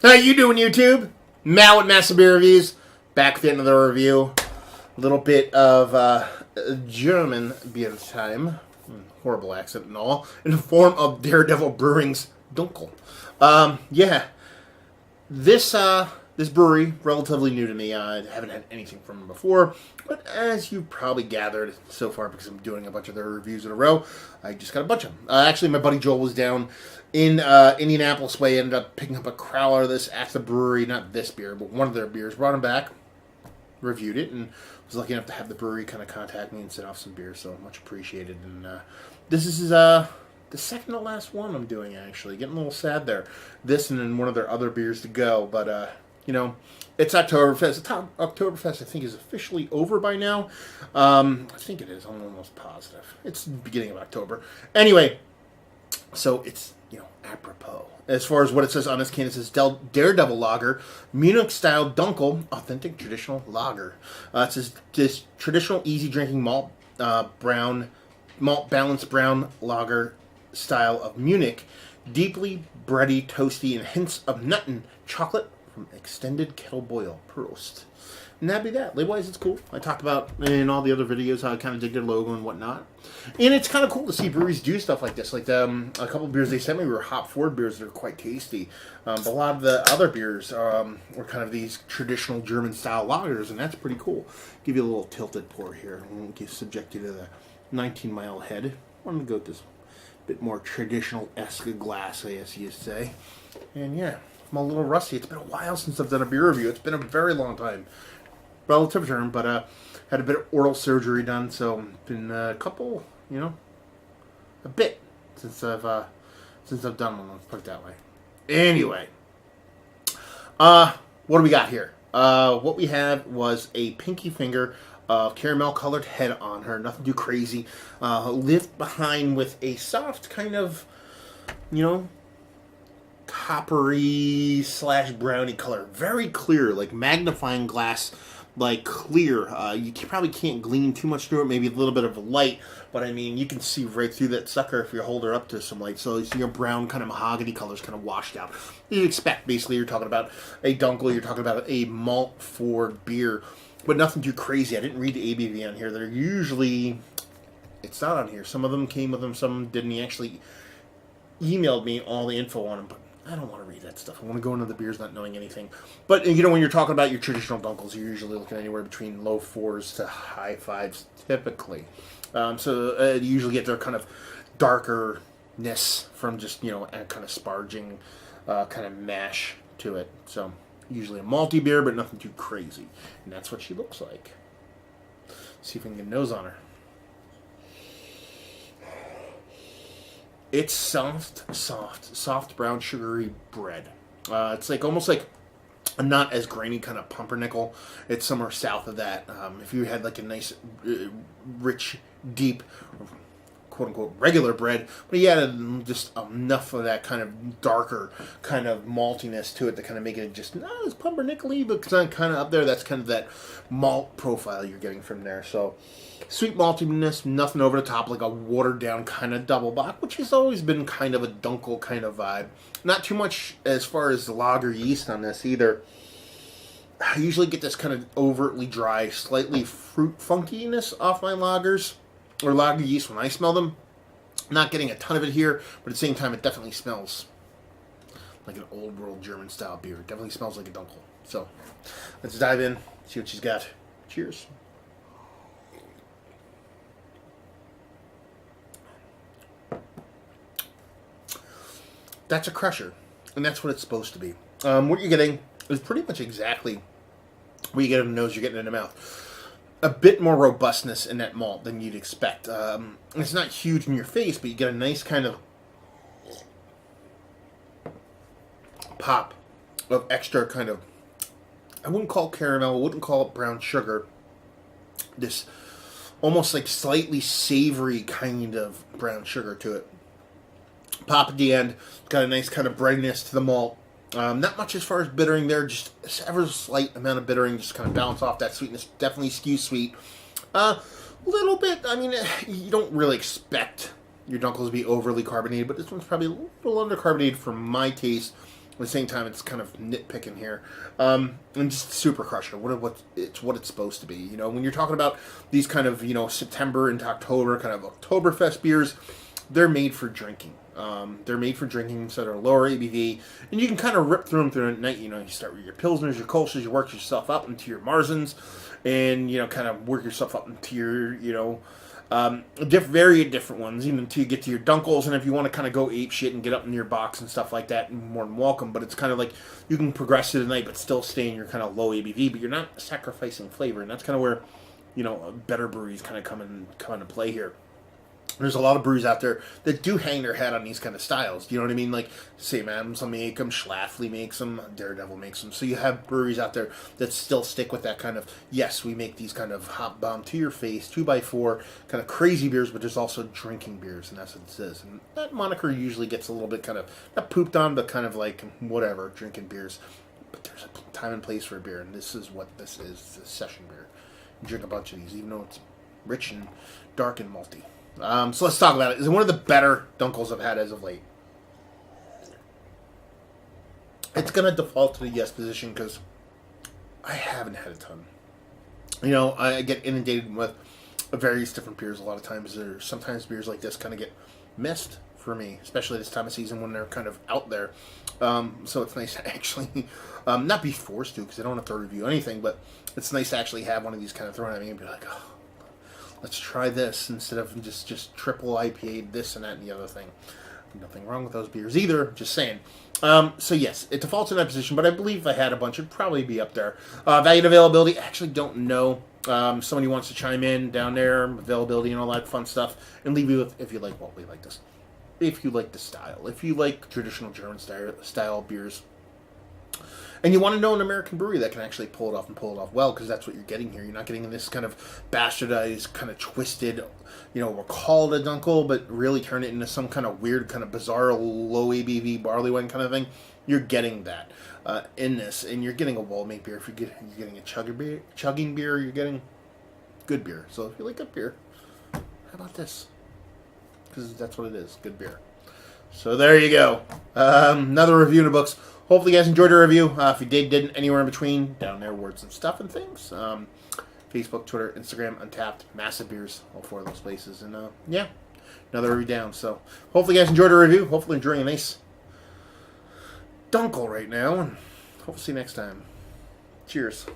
How you doing, YouTube? Mal with Massive Beer Reviews. Back with another review. A little bit of German beer time. Horrible accent and all. In the form of Daredevil Brewing's Dunkel. Yeah. This brewery, relatively new to me. I haven't had anything from them before. But as you've probably gathered so far, because I'm doing a bunch of their reviews in a row, I just got a bunch of them. Actually, my buddy Joel was down in Indianapolis way. Ended up picking up a crowler of this at the brewery. Not this beer, but one of their beers. Brought him back, reviewed it, and was lucky enough to have the brewery kind of contact me and send off some beer. So much appreciated. And this is the second to last one I'm doing, actually. Getting a little sad there. This and then one of their other beers to go. But, you know, it's Oktoberfest. The Oktoberfest, I think, is officially over by now. I think it is. I'm almost positive. It's the beginning of October. Anyway, so it's, you know, apropos. As far as what it says on this can, it says Daredevil Lager, Munich-style Dunkel, authentic traditional lager. It says this traditional easy drinking malt balanced brown lager style of Munich, deeply bready, toasty, and hints of nut and chocolate from extended kettle boil. Prost. And that'd be that. Label-wise, it's cool. I talked about in all the other videos how I kind of dig their logo and whatnot. And it's kind of cool to see breweries do stuff like this. Like a couple of beers they sent me were hop-forward beers that are quite tasty. But a lot of the other beers were kind of these traditional German-style lagers, and that's pretty cool. Give you a little tilted pour here. I won't get subject you to the 19-mile head. I wanted to go with this bit more traditional-esque glass, I guess you'd say. And yeah, I'm a little rusty. It's been a while since I've done a beer review. It's been a very long time. Relative term, but had a bit of oral surgery done, so been a couple, you know, a bit since I've done one. Let's put it that way. Anyway, what do we got here? What we had was a pinky finger of caramel-colored head on her. Nothing too crazy. Left behind with a soft kind of, you know, coppery / brownie color. Very clear, like magnifying glass, like clear. You probably can't glean too much through it. Maybe a little bit of light, but I mean, you can see right through that sucker if you hold her up to some light. So your brown kind of mahogany colors kind of washed out. You'd expect, basically, you're talking about a Dunkel, you're talking about a malt forward beer, but nothing too crazy. I didn't read the ABV on here. They're usually, it's not on here. Some of them came with them, some didn't. He actually emailed me all the info on them, but I don't want to read that stuff. I want to go into the beers not knowing anything. But, you know, when you're talking about your traditional Dunkels, you're usually looking anywhere between low 4s to high 5s, typically. So you usually get their kind of darkerness from just, you know, kind of sparging kind of mash to it. So usually a malty beer, but nothing too crazy. And that's what she looks like. See if we can get a nose on her. It's soft brown sugary bread. It's like almost like a not as grainy kind of pumpernickel. It's somewhere south of that. If you had like a nice, rich, deep, quote unquote regular bread, but you added just enough of that kind of darker kind of maltiness to it to kind of make it just not as pumpernickel-y, but kind of up there. That's kind of that malt profile you're getting from there. So sweet maltiness, nothing over the top, like a watered down kind of double bock, which has always been kind of a Dunkel kind of vibe. Not too much as far as the lager yeast on this either. I usually get this kind of overtly dry, slightly fruit funkiness off my lagers, or lager yeast when I smell them. Not getting a ton of it here, but at the same time it definitely smells like an old world German style beer. It definitely smells like a Dunkel. So let's dive in, see what she's got. Cheers. That's a crusher, and that's what it's supposed to be. What you're getting is pretty much exactly what you get in the nose, you're getting in the mouth. A bit more robustness in that malt than you'd expect. It's not huge in your face, but you get a nice kind of pop of extra kind of, I wouldn't call it caramel, I wouldn't call it brown sugar. This almost like slightly savory kind of brown sugar to it. Pop at the end, got a nice kind of brightness to the malt. Not much as far as bittering there, just ever slight amount of bittering, just kind of balance off that sweetness. Definitely skews sweet. Little bit, I mean, you don't really expect your Dunkels to be overly carbonated, but this one's probably a little undercarbonated for my taste. At the same time, it's kind of nitpicking here, and just Super Crusher. What it's supposed to be. You know, when you're talking about these kind of September into October kind of Oktoberfest beers, they're made for drinking. They're made for drinking, so they're lower ABV, and you can kind of rip through them through the night. You start with your Pilsners, your Kolsch's, you work yourself up into your Marzens, and kind of work yourself up into your very different ones, even until you get to your Dunkels. And if you want to kind of go ape shit and get up in your box and stuff like that, more than welcome. But it's kind of like you can progress through the night, but still stay in your kind of low ABV, but you're not sacrificing flavor, and that's kind of where better breweries kind of come into play here. There's a lot of breweries out there that do hang their head on these kind of styles. You know what I mean? Like Sam Adams will make them, Schlafly makes them, Daredevil makes them. So you have breweries out there that still stick with that kind of, yes, we make these kind of hot bomb to your face, 2x4, kind of crazy beers, but there's also drinking beers, and that's what it is. And that moniker usually gets a little bit kind of, not pooped on, but kind of like, whatever, drinking beers. But there's a time and place for a beer, and this is what this is. It's a session beer. You drink a bunch of these, even though it's rich and dark and malty. So let's talk about it. It's one of the better Dunkels I've had as of late. It's going to default to the yes position because I haven't had a ton. I get inundated with various different beers a lot of times. Sometimes beers like this kind of get missed for me, especially this time of season when they're kind of out there. So it's nice to actually not be forced to, because I don't want to review anything, but it's nice to actually have one of these kind of thrown at me and be like, oh, let's try this instead of just triple IPA, this and that and the other thing. Nothing wrong with those beers either, just saying. So yes, it defaults in that position, but I believe if I had a bunch, it'd probably be up there. Value and availability, I actually don't know. Somebody wants to chime in down there, availability and all that fun stuff, and leave you with if you like, well, we like this. If you like the style, if you like traditional German style beers, and you want to know an American brewery that can actually pull it off well, because that's what you're getting here. You're not getting this kind of bastardized, kind of twisted, we'll call it a Dunkel, but really turn it into some kind of weird, kind of bizarre, low ABV barley wine kind of thing. You're getting that in this, and you're getting a well-made beer. If you're getting a chugging beer, you're getting good beer. So if you like good beer, how about this? Because that's what it is, good beer. So there you go. Another review in the books. Hopefully you guys enjoyed the review. If you didn't, anywhere in between, down there, words and stuff and things. Facebook, Twitter, Instagram, Untapped, Massive Beers, all four of those places. And yeah, another review down. So hopefully you guys enjoyed the review. Hopefully enjoying a nice Dunkel right now. And hopefully see you next time. Cheers.